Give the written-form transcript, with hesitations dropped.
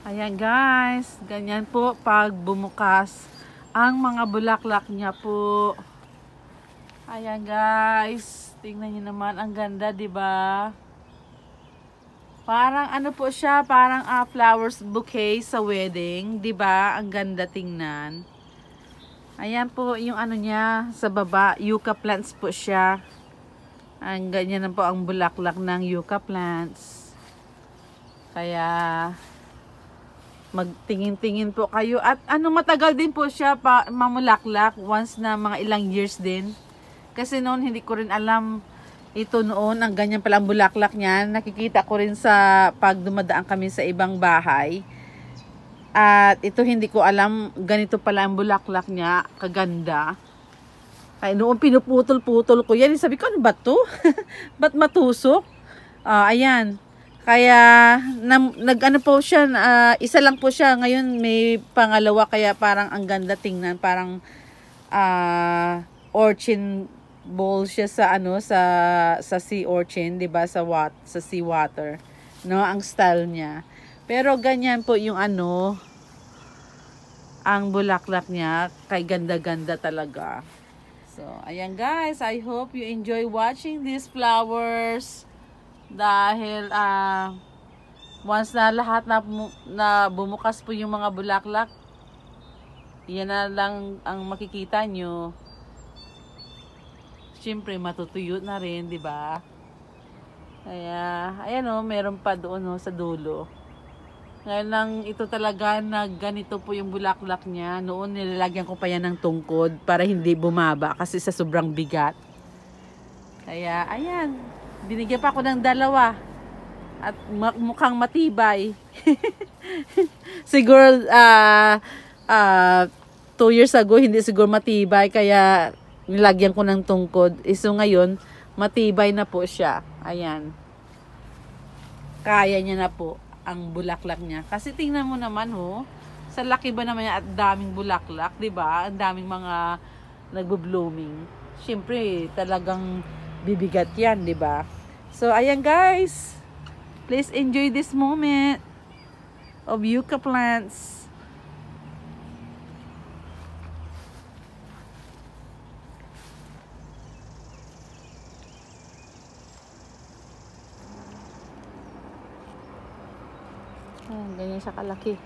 Ayan guys, ganyan po pag bumukas ang mga bulaklak niya po. Ayan guys, tingnan niyo naman, ang ganda, 'di ba? Parang ano po siya, parang flowers bouquet sa wedding, 'di ba? Ang ganda tingnan. Ayan po yung ano niya sa baba, yucca plants po siya. Ang ganyan na po ang bulaklak ng yucca plants. Kaya magtingin-tingin po kayo at ano, matagal din po siya pa mamulaklak, once na mga ilang years din. Kasi noon hindi ko rin alam ito noon, ang ganyan pala ang bulaklak niya. Nakikita ko rin sa pag dumadaan kami sa ibang bahay. At ito hindi ko alam, ganito pala ang bulaklak niya, kaganda. Ay noon pinuputol-putol ko yan. Sabi ko, ano ba to? Ba't matusok? Ayan. Kaya nag-ano po siya, isa lang po siya. Ngayon may pangalawa, kaya parang ang ganda tingnan. Parang urchin bowl siya sa ano, sa sea urchin, 'di ba, sa sea water, no, ang style niya. Pero ganyan po yung ano, ang bulaklak niya, kay ganda-ganda talaga. So, ayan guys, I hope you enjoy watching these flowers. Dahil once na lahat na bumukas po yung mga bulaklak, yan na lang ang makikita nyo. Siyempre matutuyo na rin, 'di ba? Kaya ayan oh, meron pa doon oh, sa dulo. Ngayon lang ito talaga na ganito po yung bulaklak niya. Noon nilalagyan ko pa yan ng tungkod para hindi bumaba kasi sa sobrang bigat. Kaya ayan, binigyan pa ako ng dalawa at mukhang matibay. Siguro 2 years ago hindi siguro matibay, kaya nilagyan ko ng tungkod. So ngayon matibay na po siya. Ayan, kaya niya na po ang bulaklak niya. Kasi tingnan mo naman ho, sa laki ba naman niya at daming bulaklak, 'di ba? Ang daming mga nagbo-blooming. Siyempre talagang bibigat 'yan, 'di ba? So ayan guys, please enjoy this moment of yucca plants. Ganyan siya kalaki.